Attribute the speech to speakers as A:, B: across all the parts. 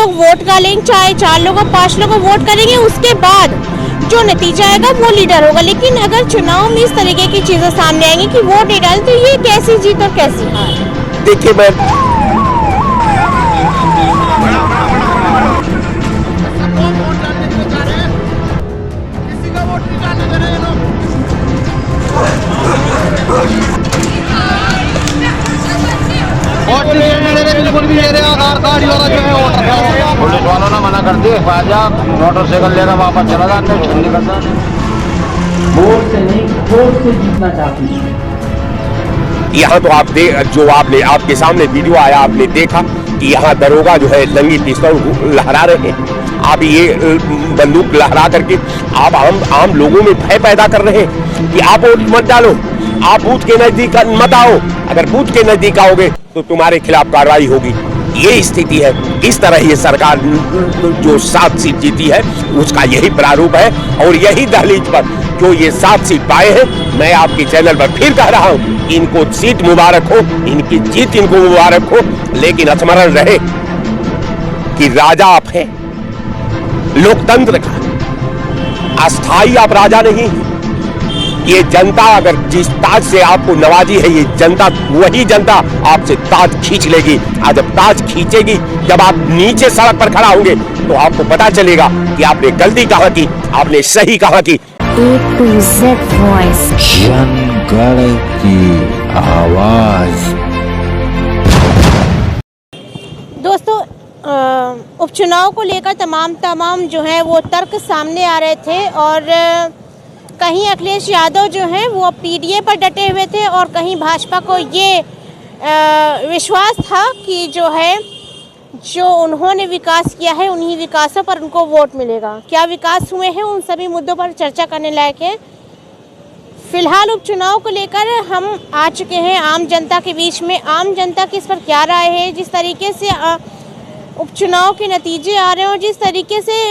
A: लोग वोट डालेंगे, चाहे 4 लोग और 5 लोग वोट करेंगे, उसके बाद जो नतीजा आएगा वो लीडर होगा। लेकिन अगर चुनाव में इस तरीके की चीजें सामने आएंगी कि वोट नहीं डाले, तो ये कैसी जीत और कैसी हार।
B: देखिए मैं
C: पुलिस वालों ने मना कर दिया, मोटरसाइकिल लेकर वापस चला जाते
D: वोट से नहीं, वोट से जीतना चाहती है।
B: यहाँ तो आप जो आपने आपके सामने वीडियो आया, आपने देखा कि यहाँ दरोगा जो है नंगी पिस्तौल लहरा रहे हैं। आप ये बंदूक लहरा करके आप आम लोगों में भय पैदा कर रहे हैं कि आप वोट मत डालो, आप बूथ के नजदीक मत आओ। अगर बूथ के नजदीक आओगे तो तुम्हारे खिलाफ कार्रवाई होगी। ये स्थिति है। इस तरह ये सरकार जो 7 सीट जीती है उसका यही प्रारूप है। और यही दहलीज पर जो ये 7 सीट पाए हैं, मैं आपके चैनल पर फिर कह रहा हूं, इनको सीट मुबारक हो, इनकी जीत इनको मुबारक हो। लेकिन स्मरण रहे कि राजा आप हैं, लोकतंत्र का अस्थाई आप राजा नहीं। ये जनता अगर जिस ताज से आपको नवाजी है, ये जनता वही जनता आपसे ताज खींच लेगी। आज जब ताज खींचेगी, जब आप नीचे सड़क पर खड़ा होंगे तो आपको पता चलेगा कि आपने गलती कहाँ की, आपने सही कहाँ की।
E: A to Z वॉइस,
F: जनगण की आवाज।
A: दोस्तों, उपचुनाव को लेकर तमाम जो है वो तर्क सामने आ रहे थे। और कहीं अखिलेश यादव जो हैं वो पीडीए पर डटे हुए थे और कहीं भाजपा को ये विश्वास था कि जो उन्होंने विकास किया है उन्हीं विकासों पर उनको वोट मिलेगा। क्या विकास हुए हैं, उन सभी मुद्दों पर चर्चा करने लायक है। फिलहाल उपचुनाव को लेकर हम आ चुके हैं आम जनता के बीच में। आम जनता की इस पर क्या राय है, जिस तरीके से उपचुनाव के नतीजे आ रहे हैं और जिस तरीके से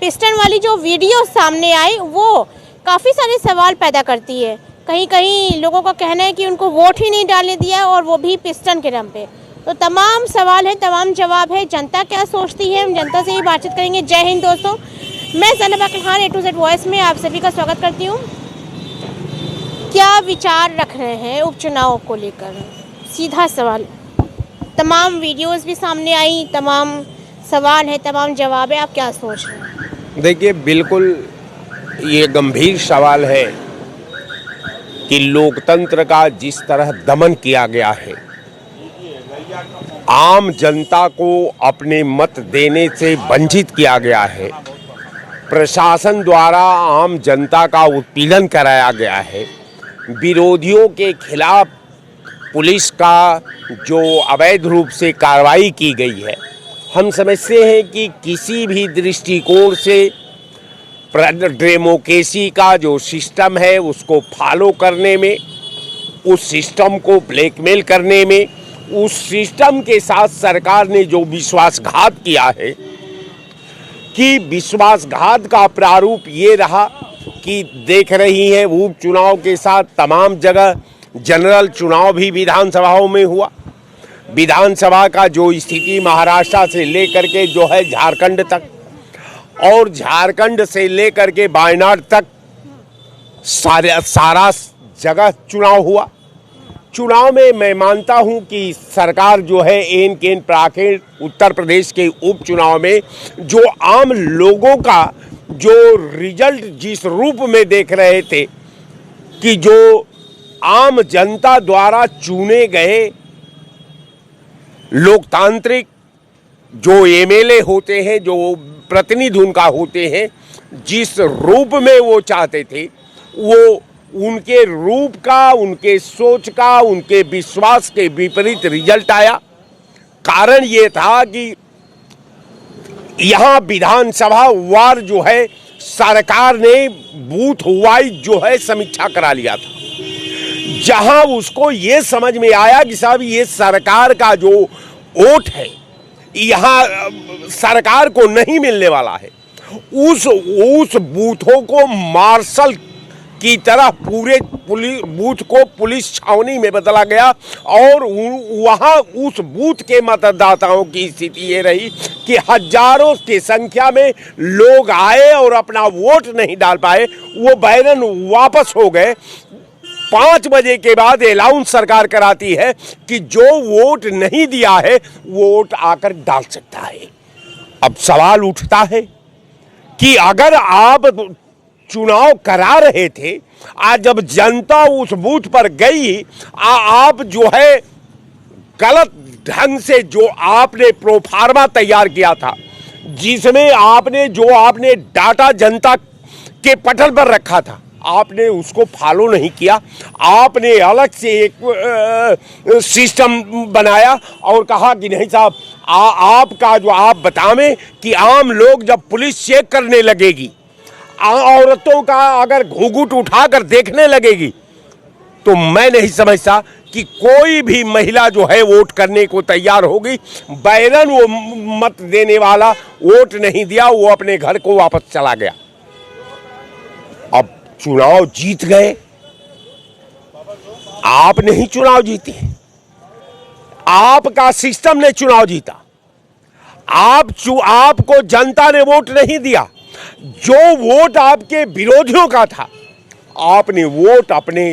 A: पिस्टन वाली जो वीडियो सामने आई वो काफ़ी सारे सवाल पैदा करती है। कहीं लोगों का कहना है कि उनको वोट ही नहीं डालने दिया और वो भी पिस्टन के दम पे। तो तमाम सवाल है, तमाम जवाब है। जनता क्या सोचती है, हम जनता से ही बातचीत करेंगे। जय हिंद दोस्तों, मैं Zainab Akhtar Khan A to Z voice में आप सभी का स्वागत करती हूँ। क्या विचार रख रहे हैं उपचुनाव को लेकर? सीधा सवाल। तमाम वीडियोस भी सामने आई, तमाम सवाल है, तमाम जवाब है। आप क्या सोच रहे हैं?
B: देखिए, बिल्कुल ये गंभीर सवाल है कि लोकतंत्र का जिस तरह दमन किया गया है, आम जनता को अपने मत देने से वंचित किया गया है, प्रशासन द्वारा आम जनता का उत्पीड़न कराया गया है, विरोधियों के खिलाफ पुलिस का जो अवैध रूप से कार्रवाई की गई है। हम समझते हैं कि किसी भी दृष्टिकोण से डेमोक्रेसी का जो सिस्टम है उसको फॉलो करने में, उस सिस्टम को ब्लैकमेल करने में, उस सिस्टम के साथ सरकार ने जो विश्वासघात किया है, कि विश्वासघात का प्रारूप ये रहा कि देख रही हैं उपचुनाव के साथ तमाम जगह जनरल चुनाव भी विधानसभाओं में हुआ। विधानसभा का जो स्थिति महाराष्ट्र से लेकर के जो है झारखंड तक, और झारखंड से लेकर के वायनाड तक सारा जगह चुनाव हुआ। चुनाव में मैं मानता हूं कि सरकार जो है एन केन प्राखिर उत्तर प्रदेश के उपचुनाव में जो आम लोगों का जो रिजल्ट जिस रूप में देख रहे थे कि जो आम जनता द्वारा चुने गए लोकतांत्रिक जो एमएलए होते हैं, जो प्रतिनिधि उनका होते हैं, जिस रूप में वो चाहते थे, वो उनके रूप का, उनके सोच का, उनके विश्वास के विपरीत रिजल्ट आया। कारण ये था कि यहाँ विधानसभा वार जो है सरकार ने बूथ वाइज जो है समीक्षा करा लिया था, जहां उसको ये समझ में आया कि साहब ये सरकार का जो वोट है यहाँ सरकार को नहीं मिलने वाला है। उस बूथों को मार्शल की तरह पूरे बूथ को पुलिस छावनी में बदला गया और वहां उस बूथ के मतदाताओं की स्थिति ये रही कि हजारों की संख्या में लोग आए और अपना वोट नहीं डाल पाए। वो बैनर वापस हो गए। 5 बजे के बाद अनाउंस सरकार कराती है कि जो वोट नहीं दिया है वोट आकर डाल सकता है। अब सवाल उठता है कि अगर आप चुनाव करा रहे थे, आज जब जनता उस बूथ पर गई, आप जो है गलत ढंग से जो आपने प्रोफार्मा तैयार किया था, जिसमें आपने डाटा जनता के पटल पर रखा था, आपने उसको फॉलो नहीं किया। आपने अलग से एक सिस्टम बनाया और कहा कि नहीं साहब, आपका जो आप बतावें कि आम लोग जब पुलिस चेक करने लगेगी, औरतों का अगर घूंघट उठाकर देखने लगेगी, तो मैं नहीं समझता कि कोई भी महिला जो है वोट करने को तैयार होगी। बैरन वो मत देने वाला वोट नहीं दिया, वो अपने घर को वापस चला गया। अब चुनाव जीत गए, आप नहीं चुनाव जीते, आपका सिस्टम ने चुनाव जीता। आपको जनता ने वोट नहीं दिया। जो वोट आपके विरोधियों का था, आपने वोट अपने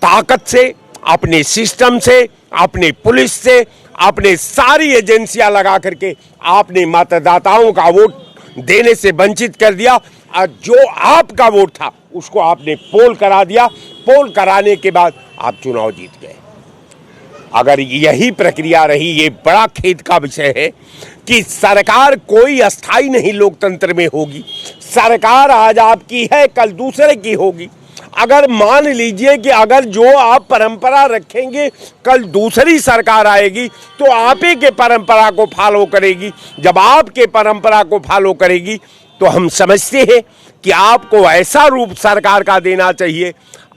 B: ताकत से, अपने सिस्टम से, अपने पुलिस से, अपने सारी एजेंसियां लगा करके आपने मतदाताओं का वोट देने से वंचित कर दिया। और जो आपका वोट था उसको आपने पोल करा दिया। पोल कराने के बाद आप चुनाव जीत गए। अगर यही प्रक्रिया रही, ये बड़ा खेद का विषय है कि सरकार कोई अस्थाई नहीं लोकतंत्र में होगी। सरकार आज आपकी है, कल दूसरे की होगी। अगर मान लीजिए कि अगर जो आप परंपरा रखेंगे, कल दूसरी सरकार आएगी तो आप ही के परंपरा को फॉलो करेगी। जब आपके परंपरा को फॉलो करेगी तो हम समझते हैं कि आपको ऐसा रूप सरकार का देना चाहिए,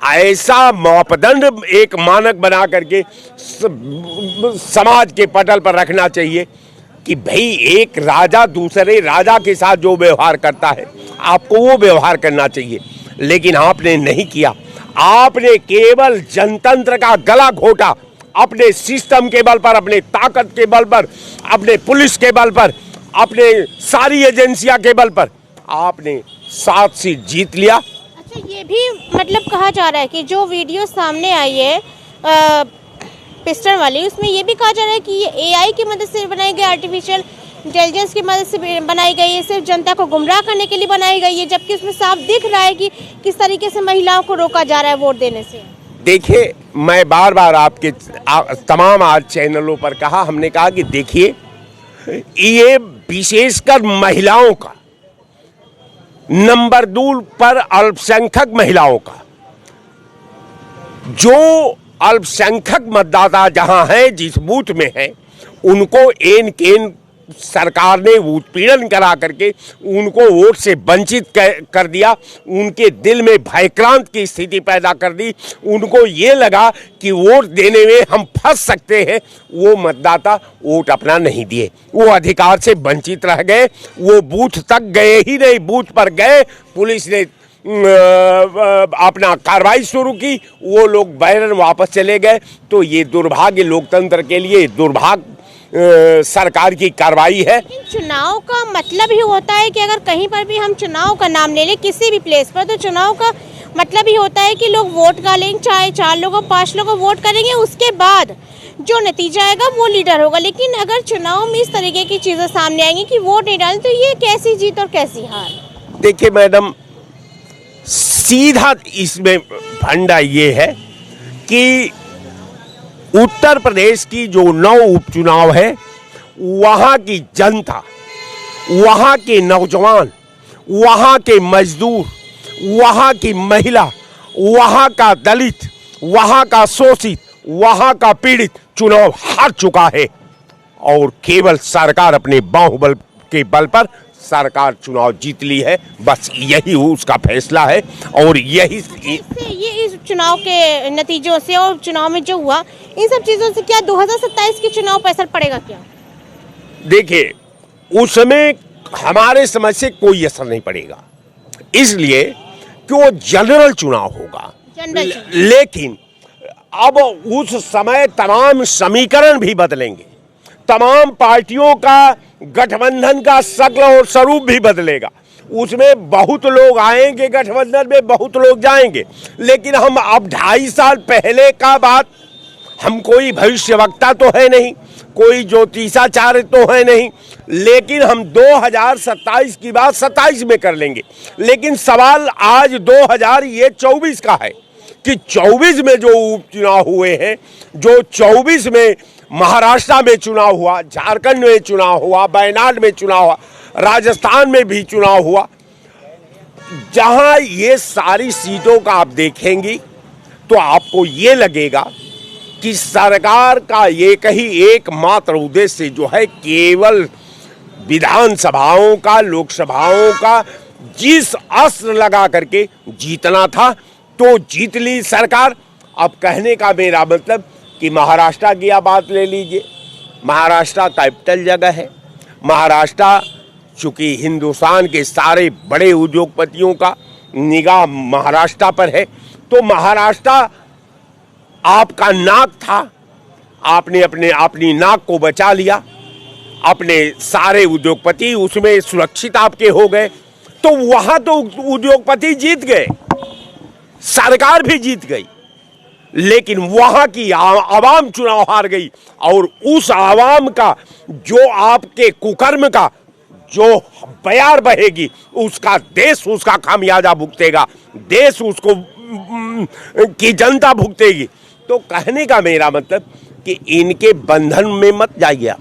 B: ऐसा मापदंड एक मानक बना करके समाज के पटल पर रखना चाहिए कि भाई एक राजा दूसरे राजा के साथ जो व्यवहार करता है, आपको वो व्यवहार करना चाहिए। लेकिन आपने नहीं किया। आपने केवल जनतंत्र का गला घोटा, अपने सिस्टम के बल पर, अपने ताकत के बल पर, अपने पुलिस के बल पर, अपने सारी एजेंसियां के बल पर आपने 7 सीट जीत लिया।
A: अच्छा, ये भी मतलब कहा जा रहा है कि जो वीडियो सामने आई है पिस्टन वाली, उसमें ये भी कहा जा रहा है कि ये एआई की मदद से बनाई गई, आर्टिफिशियल इंटेलिजेंस की मदद से बनाई गई है, सिर्फ जनता को गुमराह करने के लिए बनाई गई है, जबकि उसमें साफ दिख रहा है कि किस तरीके से महिलाओं को रोका जा रहा है वोट देने से।
B: देखिए, मैं बार बार आपके तमाम आज चैनलों पर कहा, हमने कहा कि देखिए, ये विशेषकर महिलाओं का, नंबर 2 पर अल्पसंख्यक महिलाओं का, जो अल्पसंख्यक मतदाता जहां है, जिस बूथ में है, उनको एन केन सरकार ने उत्पीड़न करा करके उनको वोट से वंचित कर दिया। उनके दिल में भयक्रांत की स्थिति पैदा कर दी। उनको ये लगा कि वोट देने में हम फंस सकते हैं। वो मतदाता वोट अपना नहीं दिए, वो अधिकार से वंचित रह गए। वो बूथ तक गए ही नहीं, बूथ पर गए, पुलिस ने अपना कार्रवाई शुरू की, वो लोग बैरन वापस चले गए। तो ये दुर्भाग्य लोकतंत्र के लिए, दुर्भाग्य सरकार की कार्रवाई है।
A: चुनाव का मतलब ही होता है कि अगर कहीं पर भी हम चुनाव का नाम ले लें किसी भी प्लेस पर, तो चुनाव का मतलब ही होता है कि लोग वोट डालेंगे, चाहे 4 लोगों 5 लोगों वोट करेंगे, उसके बाद जो नतीजा आएगा वो लीडर होगा। लेकिन अगर चुनाव में इस तरीके की चीज़ें सामने आएंगी कि वोट नहीं डालें, तो ये कैसी जीत और कैसी हार।
B: देखिए मैडम, सीधा इसमें फंडा ये है कि उत्तर प्रदेश की जो 9 उपचुनाव है, वहाँ की जनता, वहाँ के नौजवान, वहाँ के मजदूर, वहाँ की महिला, वहाँ का दलित, वहाँ का शोषित, वहाँ का पीड़ित चुनाव हार चुका है। और केवल सरकार अपने बाहुबल के बल पर सरकार चुनाव जीत ली है। बस यही उसका फैसला है। और यही
A: ये इस चुनाव के नतीजों से और चुनाव में जो हुआ, इन सब चीज़ों से क्या 2027 के चुनाव पर असर पड़ेगा क्या?
B: देखिए, उसमें हमारे समझ से कोई असर नहीं पड़ेगा, इसलिए कि वो जनरल चुनाव होगा, लेकिन अब उस समय तमाम समीकरण भी बदलेंगे, तमाम पार्टियों का गठबंधन का शक्ल और स्वरूप भी बदलेगा। उसमें बहुत लोग आएंगे गठबंधन में, बहुत लोग जाएंगे, लेकिन हम अब 2.5 साल पहले का बात, हम कोई भविष्यवक्ता तो है नहीं, कोई ज्योतिषाचार्य तो है नहीं, लेकिन हम 2027 की बात 27 में कर लेंगे। लेकिन सवाल आज 2024 का है कि 24 में जो उपचुनाव हुए हैं, जो 24 में महाराष्ट्र में चुनाव हुआ, झारखंड में चुनाव हुआ, वायनाड में चुनाव हुआ, राजस्थान में भी चुनाव हुआ, जहां ये सारी सीटों का आप देखेंगी तो आपको ये लगेगा कि सरकार का एकमात्र उद्देश्य जो है केवल विधानसभाओं का, लोकसभाओं का जिस अस्त्र लगा करके जीतना था तो जीत ली सरकार। अब कहने का मेरा मतलब कि महाराष्ट्र की आप बात ले लीजिए, महाराष्ट्र कैपिटल जगह है, महाराष्ट्र चूंकि हिंदुस्तान के सारे बड़े उद्योगपतियों का निगाह महाराष्ट्र पर है, तो महाराष्ट्र आपका नाक था, आपने अपनी नाक को बचा लिया, अपने सारे उद्योगपति उसमें सुरक्षित आपके हो गए, तो वहां तो उद्योगपति जीत गए, सरकार भी जीत गई, लेकिन वहां की आवाम चुनाव हार गई। और उस आवाम का जो आपके कुकर्म का जो बयार बहेगी, उसका देश उसका खामियाजा भुगतेगा, देश उसको की जनता भुगतेगी। तो कहने का मेरा मतलब कि इनके बंधन में मत जाइए,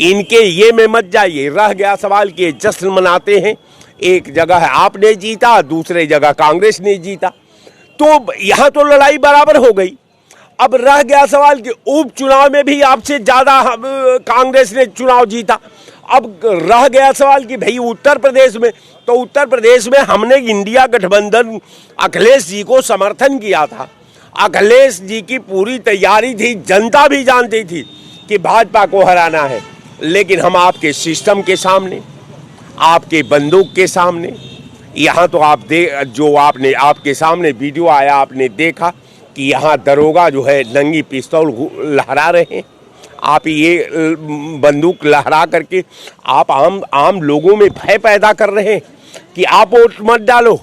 B: इनके ये में मत जाइए। रह गया सवाल कि जश्न मनाते हैं, एक जगह आपने जीता, दूसरे जगह कांग्रेस ने जीता, तो यहां तो लड़ाई बराबर हो गई। अब रह गया सवाल कि उपचुनाव में भी आपसे ज्यादा कांग्रेस ने चुनाव जीता। अब रह गया सवाल कि भाई उत्तर प्रदेश में, तो उत्तर प्रदेश में हमने इंडिया गठबंधन अखिलेश जी को समर्थन किया था, अखिलेश जी की पूरी तैयारी थी, जनता भी जानती थी कि भाजपा को हराना है, लेकिन हम आपके सिस्टम के सामने, आपके बंदूक के सामने, यहाँ तो आप जो आपने आपके सामने वीडियो आया, आपने देखा कि यहाँ दरोगा जो है नंगी पिस्तौल लहरा रहे हैं। आप ये बंदूक लहरा करके आप आम लोगों में भय पैदा कर रहे हैं कि आप वोट मत डालो,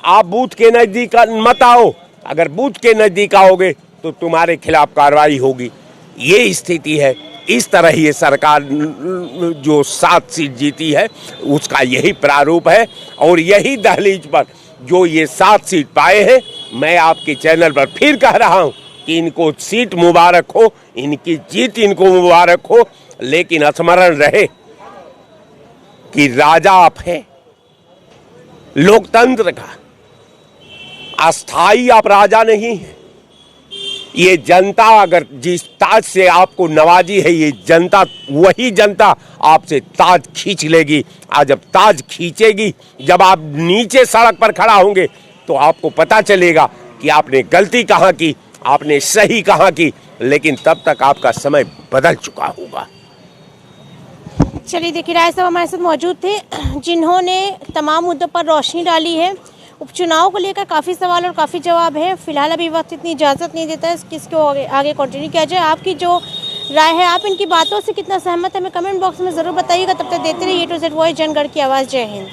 B: आप बूथ के नज़दीक मत आओ, अगर बूथ के नज़दीक आओगे तो तुम्हारे खिलाफ कार्रवाई होगी। ये स्थिति है। इस तरह ये सरकार जो 7 सीट जीती है उसका यही प्रारूप है, और यही दहलीज पर जो ये 7 सीट पाए हैं, मैं आपके चैनल पर फिर कह रहा हूं कि इनको सीट मुबारक हो, इनकी जीत इनको मुबारक हो, लेकिन स्मरण रहे कि राजा आप हैं लोकतंत्र का, अस्थाई आप राजा नहीं है। ये जनता अगर जिस ताज से आपको नवाजी है, ये जनता, वही जनता आपसे ताज खींच लेगी। आज जब ताज खींचेगी, जब आप नीचे सड़क पर खड़ा होंगे तो आपको पता चलेगा कि आपने गलती कहाँ की, आपने सही कहाँ की, लेकिन तब तक आपका समय बदल चुका होगा।
A: चलिए देखिए, राय साहब हमारे साथ मौजूद थे जिन्होंने तमाम मुद्दों पर रोशनी डाली है। उपचुनाव को लेकर काफ़ी सवाल और काफ़ी जवाब है। फिलहाल अभी वक्त इतनी इजाज़त नहीं देता है किसको आगे कंटिन्यू किया जाए। आपकी जो राय है, आप इनकी बातों से कितना सहमत है, हमें कमेंट बॉक्स में ज़रूर बताइएगा। तब तक देते रहिए A to Z voice, Jangarh की आवाज़। जय हिंद।